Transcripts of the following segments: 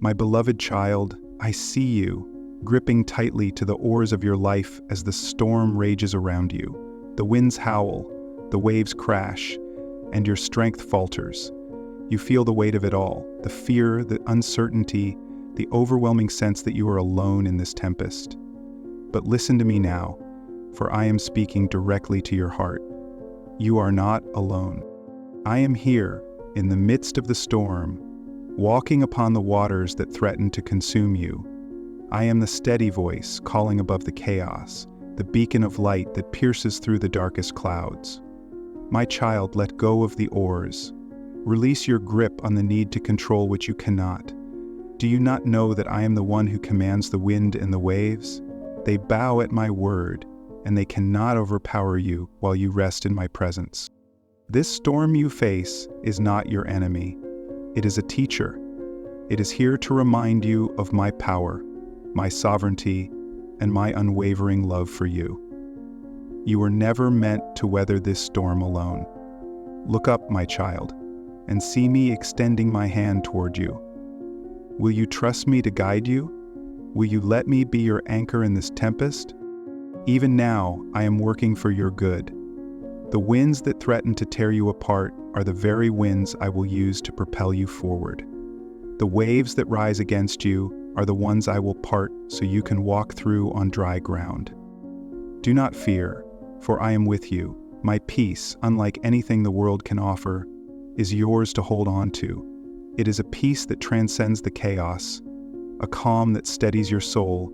My beloved child, I see you, gripping tightly to the oars of your life as the storm rages around you. The winds howl, the waves crash, and your strength falters. You feel the weight of it all, the fear, the uncertainty, the overwhelming sense that you are alone in this tempest. But listen to me now, for I am speaking directly to your heart. You are not alone. I am here, in the midst of the storm, walking upon the waters that threaten to consume you. I am the steady voice calling above the chaos, the beacon of light that pierces through the darkest clouds. My child, let go of the oars. Release your grip on the need to control what you cannot. Do you not know that I am the one who commands the wind and the waves? They bow at my word, and they cannot overpower you while you rest in my presence. This storm you face is not your enemy. It is a teacher. It is here to remind you of my power, my sovereignty, and my unwavering love for you. You were never meant to weather this storm alone. Look up, my child, and see me extending my hand toward you. Will you trust me to guide you? Will you let me be your anchor in this tempest? Even now, I am working for your good. The winds that threaten to tear you apart are the very winds I will use to propel you forward. The waves that rise against you are the ones I will part so you can walk through on dry ground. Do not fear, for I am with you. My peace, unlike anything the world can offer, is yours to hold on to. It is a peace that transcends the chaos, a calm that steadies your soul,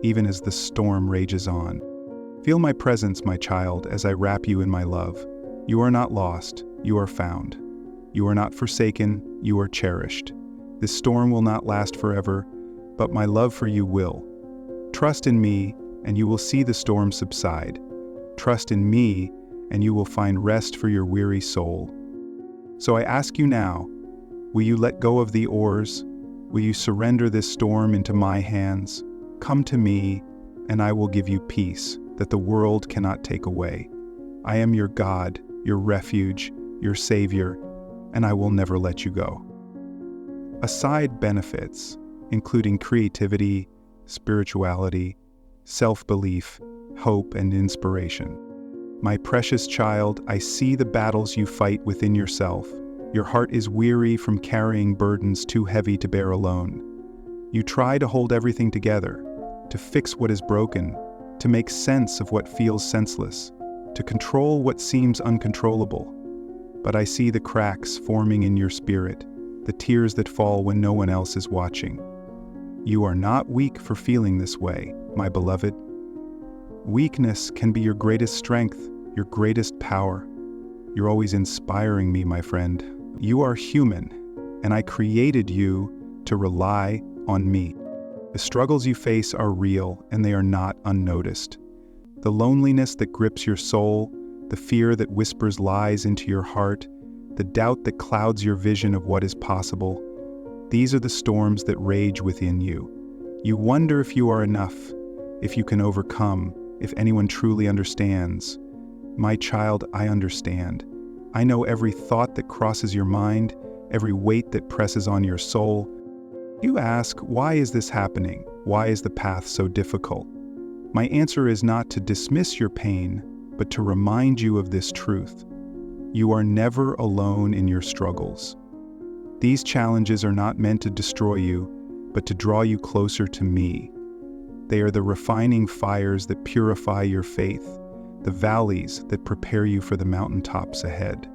even as the storm rages on. Feel my presence, my child, as I wrap you in my love. You are not lost, you are found. You are not forsaken, you are cherished. This storm will not last forever, but my love for you will. Trust in me, and you will see the storm subside. Trust in me, and you will find rest for your weary soul. So I ask you now, will you let go of the oars? Will you surrender this storm into my hands? Come to me, and I will give you peace that the world cannot take away. I am your God, your refuge, your Savior, and I will never let you go. Aside benefits, including creativity, spirituality, self-belief, hope, and inspiration. My precious child, I see the battles you fight within yourself. Your heart is weary from carrying burdens too heavy to bear alone. You try to hold everything together, to fix what is broken, to make sense of what feels senseless, to control what seems uncontrollable. But I see the cracks forming in your spirit, the tears that fall when no one else is watching. You are not weak for feeling this way, my beloved. Weakness can be your greatest strength, your greatest power. You're always inspiring me, my friend. You are human, and I created you to rely on me. The struggles you face are real, and they are not unnoticed. The loneliness that grips your soul, the fear that whispers lies into your heart, the doubt that clouds your vision of what is possible, these are the storms that rage within you. You wonder if you are enough, if you can overcome, if anyone truly understands. My child, I understand. I know every thought that crosses your mind, every weight that presses on your soul. You ask, why is this happening? Why is the path so difficult? My answer is not to dismiss your pain, but to remind you of this truth. You are never alone in your struggles. These challenges are not meant to destroy you, but to draw you closer to me. They are the refining fires that purify your faith, the valleys that prepare you for the mountaintops ahead.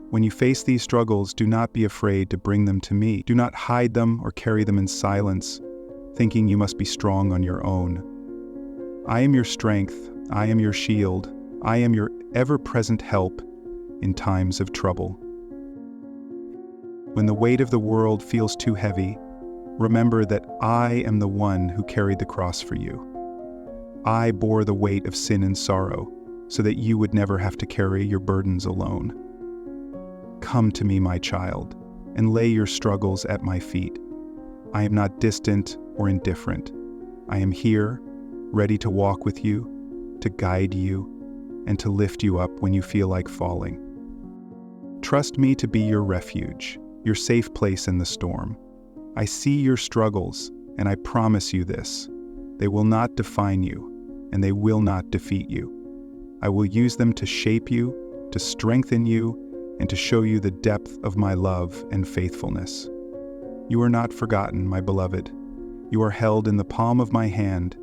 When you face these struggles, do not be afraid to bring them to me. Do not hide them or carry them in silence, thinking you must be strong on your own. I am your strength, I am your shield, I am your ever-present help in times of trouble. When the weight of the world feels too heavy, remember that I am the one who carried the cross for you. I bore the weight of sin and sorrow so that you would never have to carry your burdens alone. Come to me, my child, and lay your struggles at my feet. I am not distant or indifferent. I am here, ready to walk with you, to guide you, and to lift you up when you feel like falling. Trust me to be your refuge, your safe place in the storm. I see your struggles, and I promise you this: they will not define you, and they will not defeat you. I will use them to shape you, to strengthen you, and to show you the depth of my love and faithfulness. You are not forgotten, my beloved. You are held in the palm of my hand,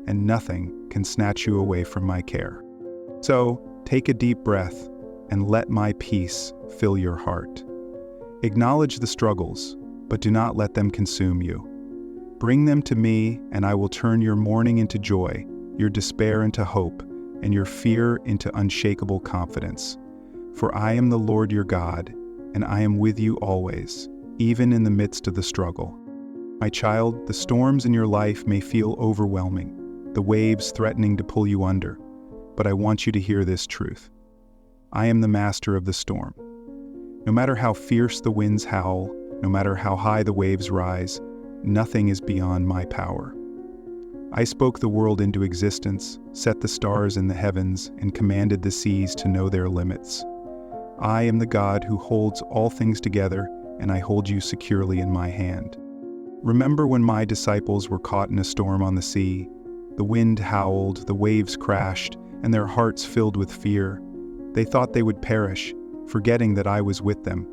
and nothing can snatch you away from my care. So, take a deep breath and let my peace fill your heart. Acknowledge the struggles, but do not let them consume you. Bring them to me, and I will turn your mourning into joy, your despair into hope, and your fear into unshakable confidence. For I am the Lord your God, and I am with you always, even in the midst of the struggle. My child, the storms in your life may feel overwhelming, the waves threatening to pull you under, but I want you to hear this truth. I am the master of the storm. No matter how fierce the winds howl, no matter how high the waves rise, nothing is beyond my power. I spoke the world into existence, set the stars in the heavens, and commanded the seas to know their limits. I am the God who holds all things together, and I hold you securely in my hand. Remember when my disciples were caught in a storm on the sea? The wind howled, the waves crashed, and their hearts filled with fear. They thought they would perish, forgetting that I was with them.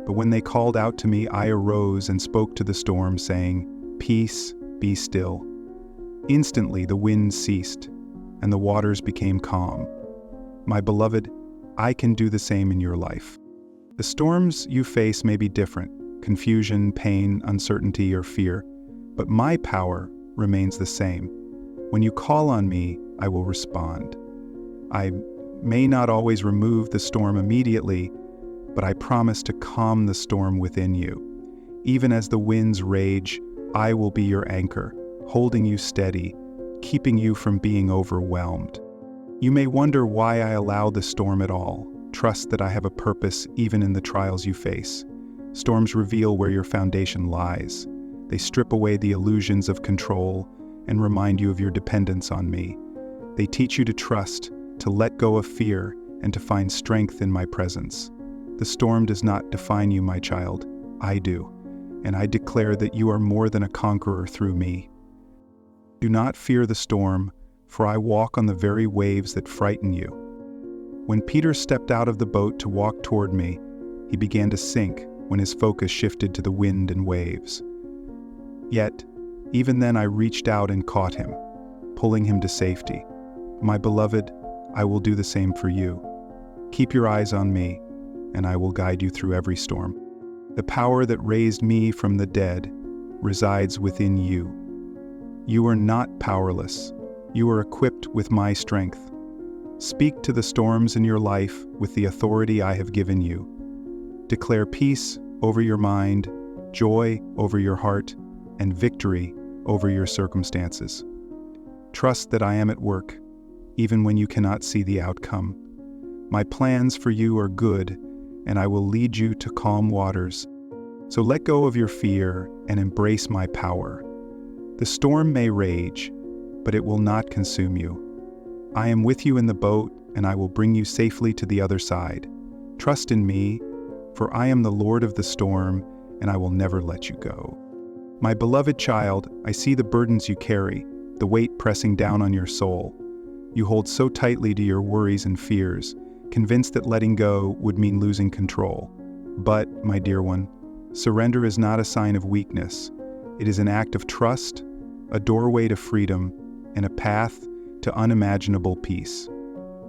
But when they called out to me, I arose and spoke to the storm, saying, "Peace, be still." Instantly the wind ceased, and the waters became calm. My beloved, I can do the same in your life. The storms you face may be different: confusion, pain, uncertainty, or fear, but my power remains the same. When you call on me, I will respond. I may not always remove the storm immediately, but I promise to calm the storm within you. Even as the winds rage, I will be your anchor, holding you steady, keeping you from being overwhelmed. You may wonder why I allow the storm at all. Trust that I have a purpose even in the trials you face. Storms reveal where your foundation lies. They strip away the illusions of control and remind you of your dependence on me. They teach you to trust, to let go of fear, and to find strength in my presence. The storm does not define you, my child. I do, and I declare that you are more than a conqueror through me. Do not fear the storm, for I walk on the very waves that frighten you. When Peter stepped out of the boat to walk toward me, he began to sink when his focus shifted to the wind and waves. Yet, even then I reached out and caught him, pulling him to safety. My beloved, I will do the same for you. Keep your eyes on me, and I will guide you through every storm. The power that raised me from the dead resides within you. You are not powerless. You are equipped with my strength. Speak to the storms in your life with the authority I have given you. Declare peace over your mind, joy over your heart, and victory over your circumstances. Trust that I am at work, even when you cannot see the outcome. My plans for you are good, and I will lead you to calm waters. So let go of your fear and embrace my power. The storm may rage, but it will not consume you. I am with you in the boat, and I will bring you safely to the other side. Trust in me, for I am the Lord of the storm, and I will never let you go. My beloved child, I see the burdens you carry, the weight pressing down on your soul. You hold so tightly to your worries and fears, convinced that letting go would mean losing control. But, my dear one, surrender is not a sign of weakness. It is an act of trust, a doorway to freedom, and a path to unimaginable peace.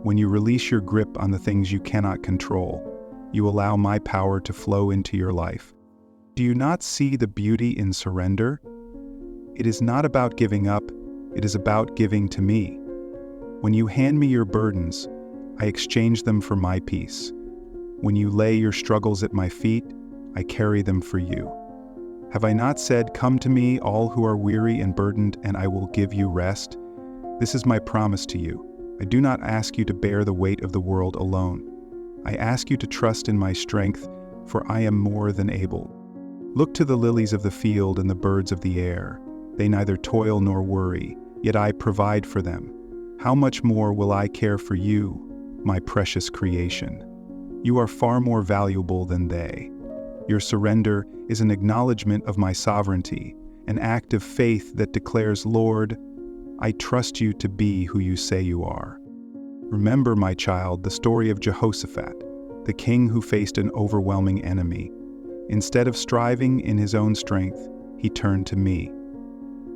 When you release your grip on the things you cannot control, you allow my power to flow into your life. Do you not see the beauty in surrender? It is not about giving up, it is about giving to me. When you hand me your burdens, I exchange them for my peace. When you lay your struggles at my feet, I carry them for you. Have I not said, "Come to me, all who are weary and burdened, and I will give you rest"? This is my promise to you. I do not ask you to bear the weight of the world alone. I ask you to trust in my strength, for I am more than able. Look to the lilies of the field and the birds of the air. They neither toil nor worry, yet I provide for them. How much more will I care for you, my precious creation? You are far more valuable than they. Your surrender is an acknowledgement of my sovereignty, an act of faith that declares, Lord, I trust you to be who you say you are. Remember, my child, the story of Jehoshaphat, the king who faced an overwhelming enemy. Instead of striving in his own strength, he turned to me.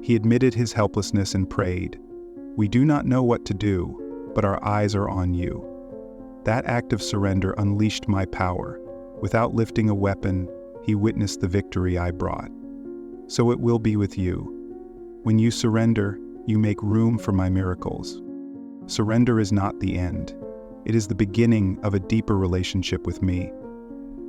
He admitted his helplessness and prayed, We do not know what to do, but our eyes are on you. That act of surrender unleashed my power. Without lifting a weapon, he witnessed the victory I brought. So it will be with you. When you surrender, you make room for my miracles. Surrender is not the end. It is the beginning of a deeper relationship with me.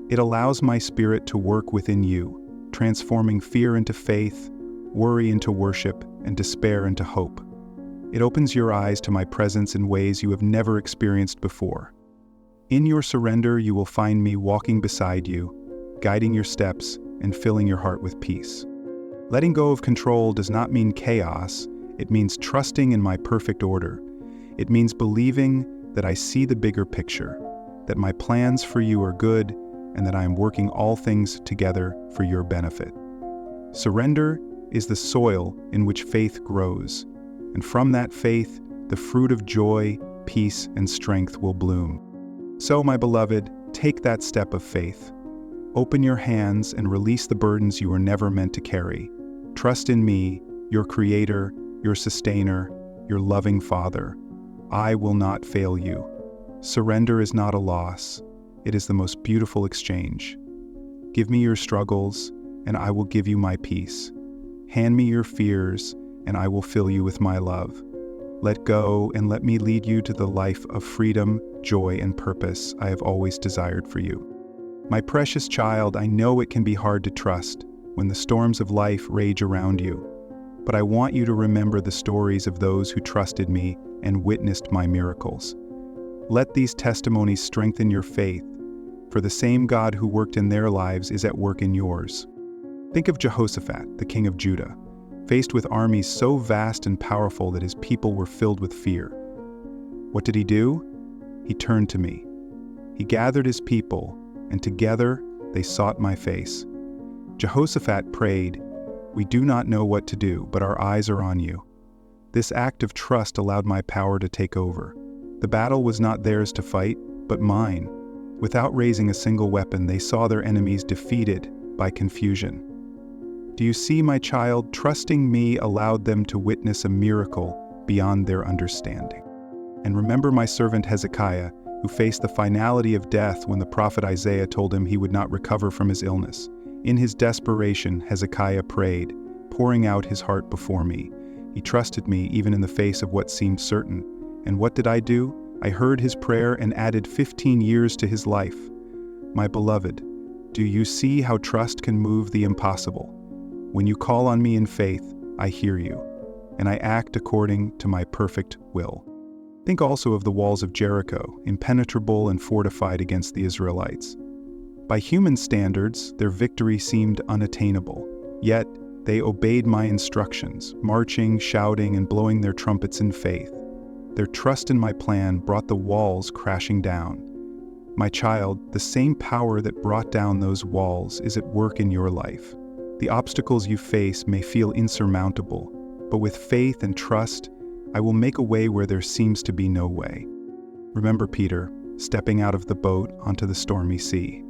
It allows my spirit to work within you, transforming fear into faith, worry into worship, and despair into hope. It opens your eyes to my presence in ways you have never experienced before. In your surrender, you will find me walking beside you, guiding your steps, and filling your heart with peace. Letting go of control does not mean chaos. It means trusting in my perfect order. It means believing that I see the bigger picture, that my plans for you are good, and that I am working all things together for your benefit. Surrender is the soil in which faith grows, and from that faith, the fruit of joy, peace, and strength will bloom. So, my beloved, take that step of faith. Open your hands and release the burdens you were never meant to carry. Trust in me, your Creator, your Sustainer, your loving Father. I will not fail you. Surrender is not a loss. It is the most beautiful exchange. Give me your struggles, and I will give you my peace. Hand me your fears, and I will fill you with my love. Let go and let me lead you to the life of freedom, joy, and purpose I have always desired for you. My precious child, I know it can be hard to trust when the storms of life rage around you, but I want you to remember the stories of those who trusted me and witnessed my miracles. Let these testimonies strengthen your faith, for the same God who worked in their lives is at work in yours. Think of Jehoshaphat, the king of Judah, faced with armies so vast and powerful that his people were filled with fear. What did he do? He turned to me. He gathered his people, and together they sought my face. Jehoshaphat prayed, We do not know what to do, but our eyes are on you. This act of trust allowed my power to take over. The battle was not theirs to fight, but mine. Without raising a single weapon, they saw their enemies defeated by confusion. Do you see, my child? Trusting me allowed them to witness a miracle beyond their understanding. And remember my servant Hezekiah, who faced the finality of death when the prophet Isaiah told him he would not recover from his illness. In his desperation, Hezekiah prayed, pouring out his heart before me. He trusted me even in the face of what seemed certain. And what did I do? I heard his prayer and added 15 years to his life. My beloved, do you see how trust can move the impossible? When you call on me in faith, I hear you, and I act according to my perfect will. Think also of the walls of Jericho, impenetrable and fortified against the Israelites. By human standards, their victory seemed unattainable, yet they obeyed my instructions, marching, shouting, and blowing their trumpets in faith. Their trust in my plan brought the walls crashing down. My child, the same power that brought down those walls is at work in your life. The obstacles you face may feel insurmountable, but with faith and trust, I will make a way where there seems to be no way. Remember Peter, stepping out of the boat onto the stormy sea.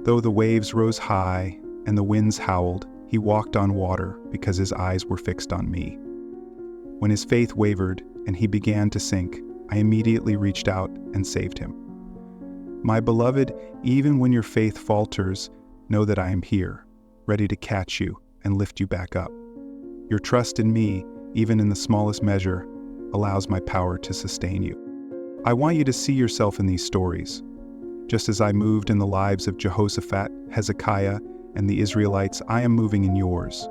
Though the waves rose high and the winds howled, he walked on water because his eyes were fixed on me. When his faith wavered and he began to sink, I immediately reached out and saved him. My beloved, even when your faith falters, know that I am here, ready to catch you and lift you back up. Your trust in me, even in the smallest measure, allows my power to sustain you. I want you to see yourself in these stories. Just as I moved in the lives of Jehoshaphat, Hezekiah, and the Israelites, I am moving in yours.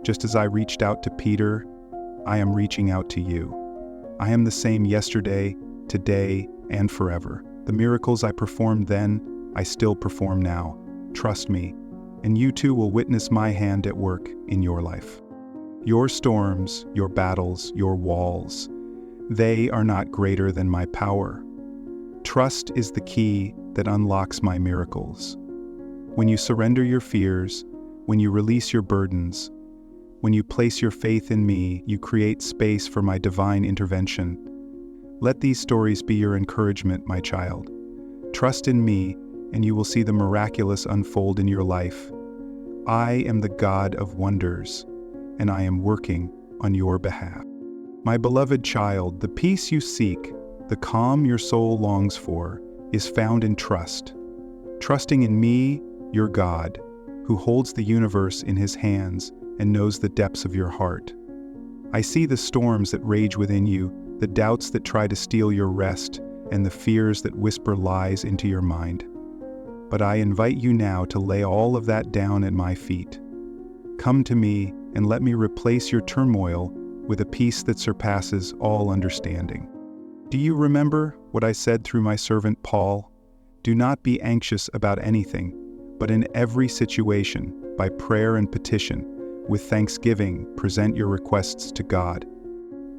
Just as I reached out to Peter, I am reaching out to you. I am the same yesterday, today, and forever. The miracles I performed then, I still perform now. Trust me, and you too will witness my hand at work in your life. Your storms, your battles, your walls, they are not greater than my power. Trust is the key that unlocks my miracles. When you surrender your fears, when you release your burdens, when you place your faith in me, you create space for my divine intervention. Let these stories be your encouragement, my child. Trust in me, and you will see the miraculous unfold in your life. I am the God of wonders, and I am working on your behalf. My beloved child, the peace you seek, the calm your soul longs for, is found in trust. Trusting in me, your God, who holds the universe in his hands and knows the depths of your heart. I see the storms that rage within you, the doubts that try to steal your rest, and the fears that whisper lies into your mind. But I invite you now to lay all of that down at my feet. Come to me and let me replace your turmoil with a peace that surpasses all understanding. Do you remember what I said through my servant Paul? Do not be anxious about anything, but in every situation, by prayer and petition, with thanksgiving, present your requests to God.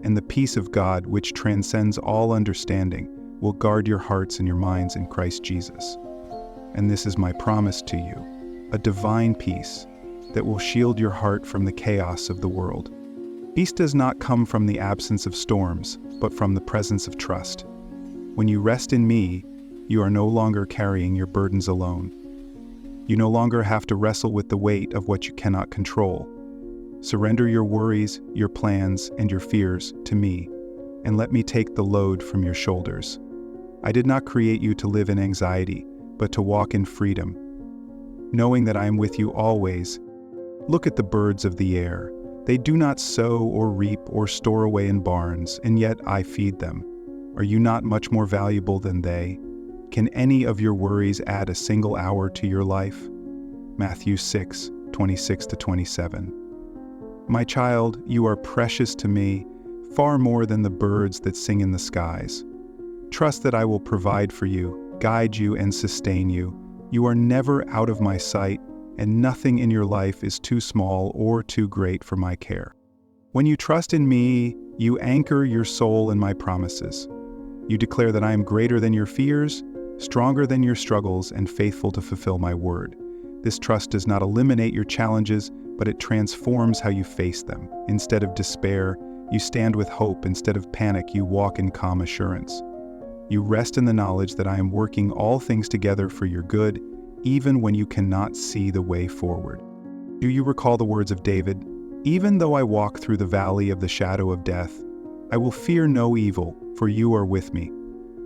And the peace of God, which transcends all understanding, will guard your hearts and your minds in Christ Jesus. And this is my promise to you, a divine peace that will shield your heart from the chaos of the world. Peace does not come from the absence of storms, but from the presence of trust. When you rest in me, you are no longer carrying your burdens alone. You no longer have to wrestle with the weight of what you cannot control. Surrender your worries, your plans, and your fears to me, and let me take the load from your shoulders. I did not create you to live in anxiety, but to walk in freedom. Knowing that I am with you always, look at the birds of the air. They do not sow or reap or store away in barns, and yet I feed them. Are you not much more valuable than they? Can any of your worries add a single hour to your life? Matthew 6:26-27. My child, you are precious to me, far more than the birds that sing in the skies. Trust that I will provide for you, guide you, and sustain you. You are never out of my sight, and nothing in your life is too small or too great for my care. When you trust in me, you anchor your soul in my promises. You declare that I am greater than your fears, stronger than your struggles, and faithful to fulfill my word. This trust does not eliminate your challenges, but it transforms how you face them. Instead of despair, you stand with hope. Instead of panic, you walk in calm assurance. You rest in the knowledge that I am working all things together for your good, even when you cannot see the way forward. Do you recall the words of David? Even though I walk through the valley of the shadow of death, I will fear no evil, for you are with me.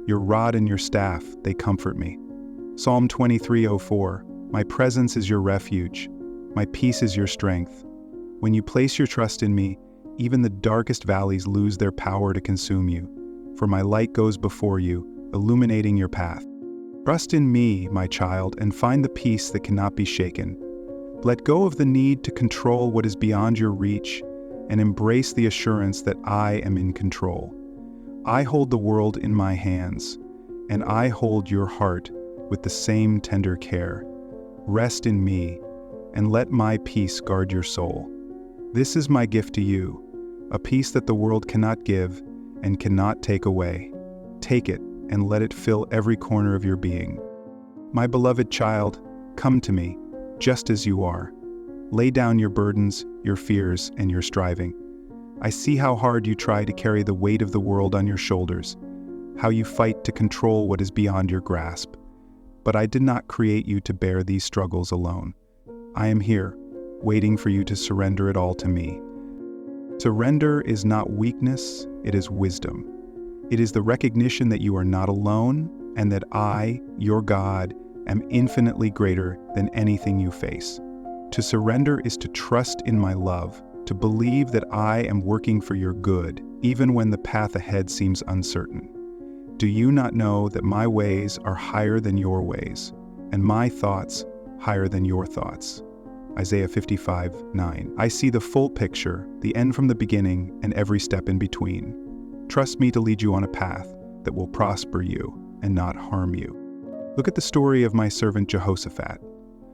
Your rod and your staff, they comfort me. Psalm 23:04, my presence is your refuge. My peace is your strength. When you place your trust in me, even the darkest valleys lose their power to consume you, for my light goes before you, illuminating your path. Trust in me, my child, and find the peace that cannot be shaken. Let go of the need to control what is beyond your reach, and embrace the assurance that I am in control. I hold the world in my hands, and I hold your heart with the same tender care. Rest in me, and let my peace guard your soul. This is my gift to you, a peace that the world cannot give and cannot take away. Take it and let it fill every corner of your being. My beloved child, come to me, just as you are. Lay down your burdens, your fears, and your striving. I see how hard you try to carry the weight of the world on your shoulders, how you fight to control what is beyond your grasp. But I did not create you to bear these struggles alone. I am here, waiting for you to surrender it all to me. Surrender is not weakness, it is wisdom. It is the recognition that you are not alone, and that I, your God, am infinitely greater than anything you face. To surrender is to trust in my love, to believe that I am working for your good, even when the path ahead seems uncertain. Do you not know that my ways are higher than your ways, and my thoughts higher than your thoughts? Isaiah 55:9. I see the full picture, the end from the beginning, and every step in between. Trust me to lead you on a path that will prosper you and not harm you. Look at the story of my servant Jehoshaphat.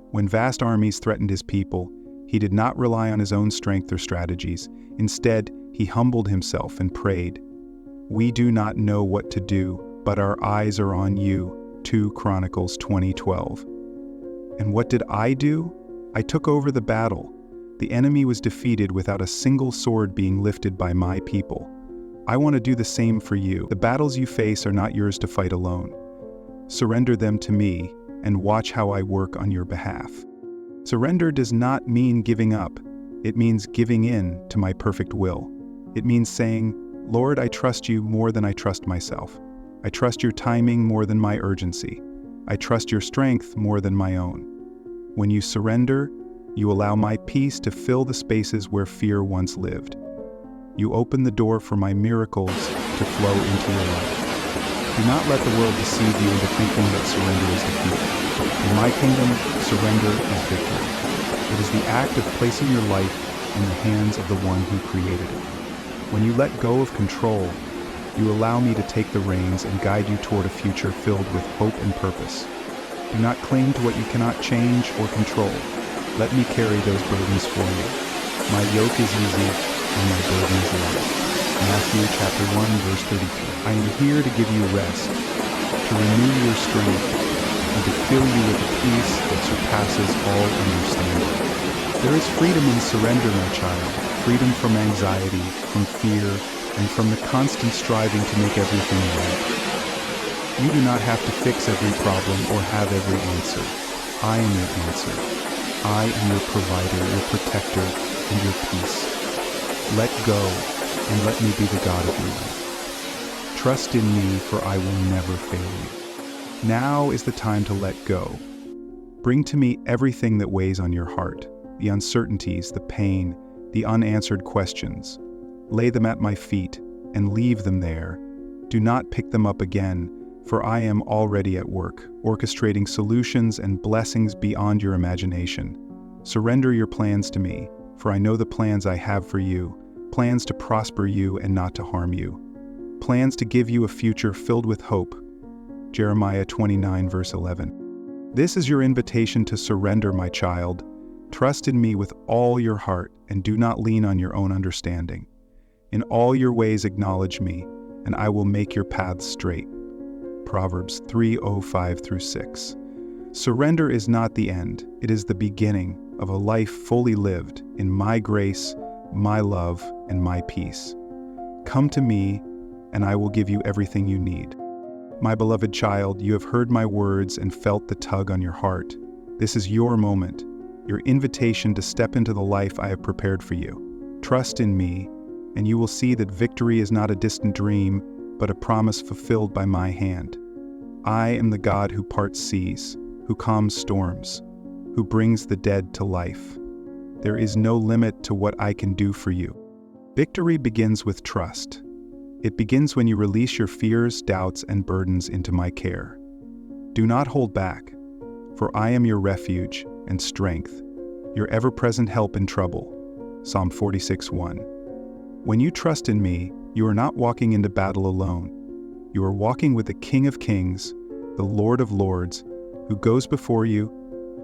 When vast armies threatened his people, he did not rely on his own strength or strategies. Instead, he humbled himself and prayed. We do not know what to do, but our eyes are on you. 2 Chronicles 20:12. And what did I do? I took over the battle. The enemy was defeated without a single sword being lifted by my people. I want to do the same for you. The battles you face are not yours to fight alone. Surrender them to me and watch how I work on your behalf. Surrender does not mean giving up. It means giving in to my perfect will. It means saying, Lord, I trust you more than I trust myself. I trust your timing more than my urgency. I trust your strength more than my own. When you surrender, you allow my peace to fill the spaces where fear once lived. You open the door for my miracles to flow into your life. Do not let the world deceive you into thinking that surrender is defeat. In my kingdom, surrender is victory. It is the act of placing your life in the hands of the one who created it. When you let go of control, you allow me to take the reins and guide you toward a future filled with hope and purpose. Do not cling to what you cannot change or control. Let me carry those burdens for you. My yoke is easy and my burden is light. Matthew chapter 1, verse 32. I am here to give you rest, to renew your strength, and to fill you with a peace that surpasses all understanding. There is freedom in surrender, my child. Freedom from anxiety, from fear, and from the constant striving to make everything right. You do not have to fix every problem or have every answer. I am your answer. I am your provider, your protector, and your peace. Let go, and let me be the God of your life. Trust in me, for I will never fail you. Now is the time to let go. Bring to me everything that weighs on your heart, the uncertainties, the pain, the unanswered questions. Lay them at my feet and leave them there. Do not pick them up again, for I am already at work, orchestrating solutions and blessings beyond your imagination. Surrender your plans to me, for I know the plans I have for you, plans to prosper you and not to harm you, plans to give you a future filled with hope. Jeremiah 29, verse 11. This is your invitation to surrender, my child. Trust in me with all your heart and do not lean on your own understanding. In all your ways acknowledge me, and I will make your paths straight. Proverbs 3:5-6. Surrender is not the end, it is the beginning of a life fully lived in my grace, my love, and my peace. Come to me, and I will give you everything you need. My beloved child, you have heard my words and felt the tug on your heart. This is your moment, your invitation to step into the life I have prepared for you. Trust in me, and you will see that victory is not a distant dream, but a promise fulfilled by my hand. I am the God who parts seas, who calms storms, who brings the dead to life. There is no limit to what I can do for you. Victory begins with trust. It begins when you release your fears, doubts, and burdens into my care. Do not hold back, for I am your refuge and strength, your ever-present help in trouble. Psalm 46:1. When you trust in me, you are not walking into battle alone. You are walking with the King of Kings, the Lord of Lords, who goes before you,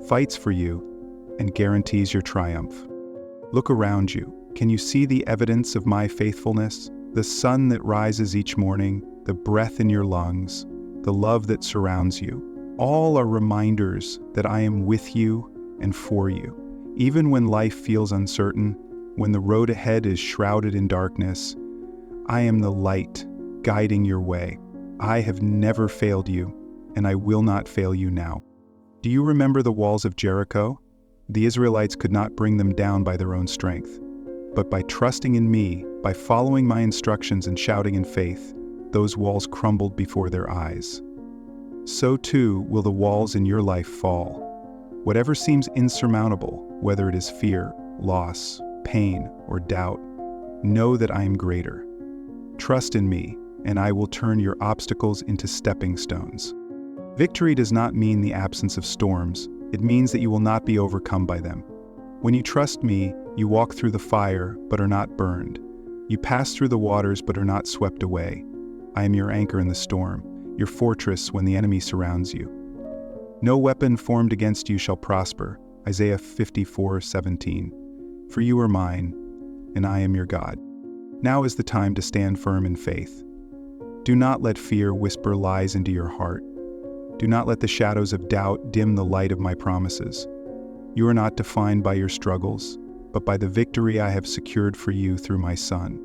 fights for you, and guarantees your triumph. Look around you. Can you see the evidence of my faithfulness? The sun that rises each morning, the breath in your lungs, the love that surrounds you. All are reminders that I am with you and for you. Even when life feels uncertain, when the road ahead is shrouded in darkness, I am the light guiding your way. I have never failed you, and I will not fail you now. Do you remember the walls of Jericho? The Israelites could not bring them down by their own strength. But by trusting in me, by following my instructions and shouting in faith, those walls crumbled before their eyes. So too will the walls in your life fall. Whatever seems insurmountable, whether it is fear, loss, pain, or doubt, know that I am greater. Trust in me, and I will turn your obstacles into stepping stones. Victory does not mean the absence of storms. It means that you will not be overcome by them. When you trust me, you walk through the fire, but are not burned. You pass through the waters, but are not swept away. I am your anchor in the storm, your fortress when the enemy surrounds you. No weapon formed against you shall prosper. Isaiah 54:17. For you are mine, and I am your God. Now is the time to stand firm in faith. Do not let fear whisper lies into your heart. Do not let the shadows of doubt dim the light of my promises. You are not defined by your struggles, but by the victory I have secured for you through my Son.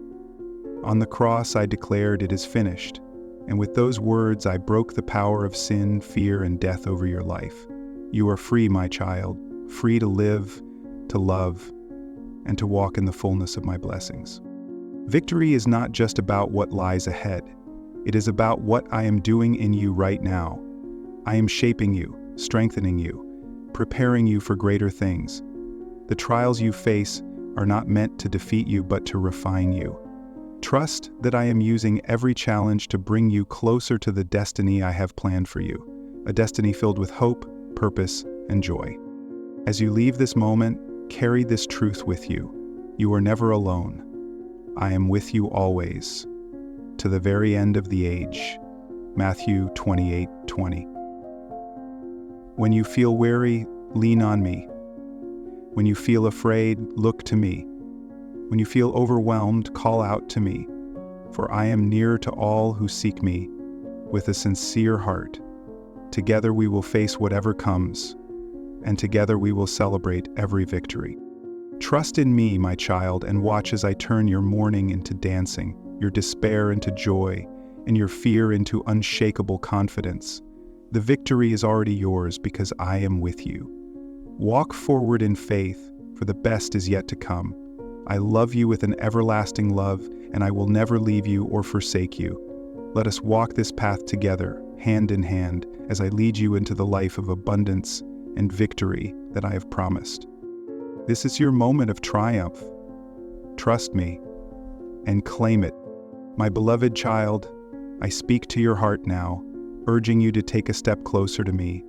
On the cross I declared, "It is finished," and with those words I broke the power of sin, fear, and death over your life. You are free, my child, free to live, to love, and to walk in the fullness of my blessings. Victory is not just about what lies ahead. It is about what I am doing in you right now. I am shaping you, strengthening you, preparing you for greater things. The trials you face are not meant to defeat you, but to refine you. Trust that I am using every challenge to bring you closer to the destiny I have planned for you, a destiny filled with hope, purpose, and joy. As you leave this moment, carry this truth with you. You are never alone. I am with you always, to the very end of the age. Matthew 28:20. When you feel weary, lean on me. When you feel afraid, look to me. When you feel overwhelmed, call out to me. For I am near to all who seek me with a sincere heart. Together we will face whatever comes, and together we will celebrate every victory. Trust in me, my child, and watch as I turn your mourning into dancing, your despair into joy, and your fear into unshakable confidence. The victory is already yours because I am with you. Walk forward in faith, for the best is yet to come. I love you with an everlasting love, and I will never leave you or forsake you. Let us walk this path together, hand in hand, as I lead you into the life of abundance and victory that I have promised. This is your moment of triumph. Trust me and claim it. My beloved child, I speak to your heart now, urging you to take a step closer to me.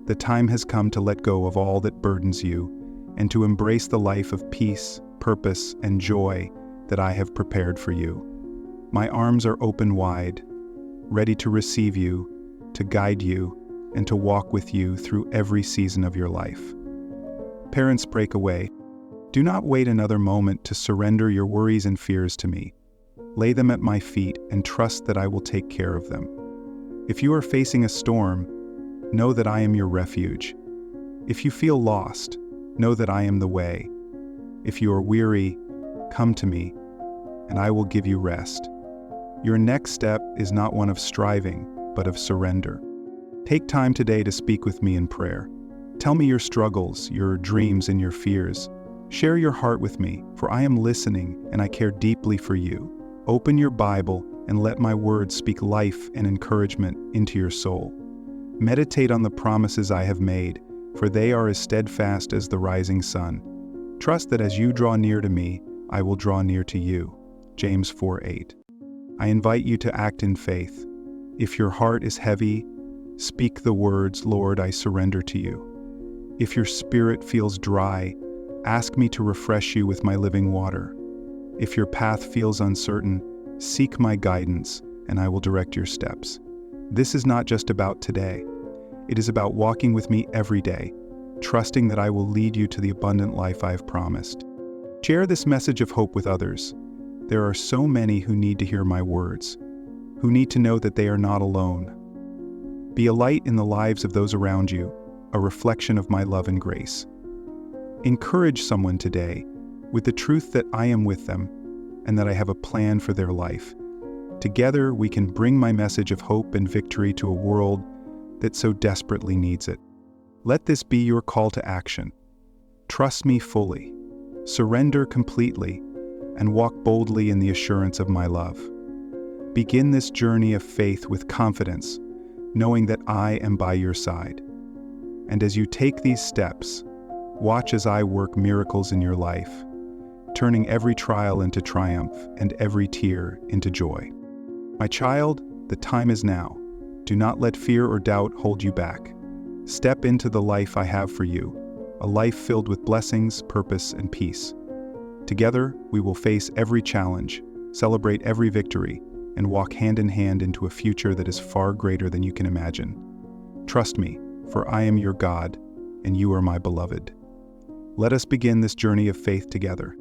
The time has come to let go of all that burdens you and to embrace the life of peace, purpose, and joy that I have prepared for you. My arms are open wide, ready to receive you, to guide you, and to walk with you through every season of your life. Parents, break away. Do not wait another moment to surrender your worries and fears to me. Lay them at my feet and trust that I will take care of them. If you are facing a storm, know that I am your refuge. If you feel lost, know that I am the way. If you are weary, come to me, and I will give you rest. Your next step is not one of striving, but of surrender. Take time today to speak with me in prayer. Tell me your struggles, your dreams, and your fears. Share your heart with me, for I am listening and I care deeply for you. Open your Bible and let my words speak life and encouragement into your soul. Meditate on the promises I have made, for they are as steadfast as the rising sun. Trust that as you draw near to me, I will draw near to you. James 4:8. I invite you to act in faith. If your heart is heavy, speak the words, "Lord, I surrender to you." If your spirit feels dry, ask me to refresh you with my living water. If your path feels uncertain, seek my guidance, and I will direct your steps. This is not just about today. It is about walking with me every day, trusting that I will lead you to the abundant life I have promised. Share this message of hope with others. There are so many who need to hear my words, who need to know that they are not alone. Be a light in the lives of those around you, a reflection of my love and grace. Encourage someone today with the truth that I am with them and that I have a plan for their life. Together, we can bring my message of hope and victory to a world that so desperately needs it. Let this be your call to action. Trust me fully, surrender completely, and walk boldly in the assurance of my love. Begin this journey of faith with confidence, knowing that I am by your side. And as you take these steps, watch as I work miracles in your life, turning every trial into triumph and every tear into joy. My child, the time is now. Do not let fear or doubt hold you back. Step into the life I have for you, a life filled with blessings, purpose, and peace. Together, we will face every challenge, celebrate every victory, and walk hand in hand into a future that is far greater than you can imagine. Trust me, for I am your God, and you are my beloved. Let us begin this journey of faith together.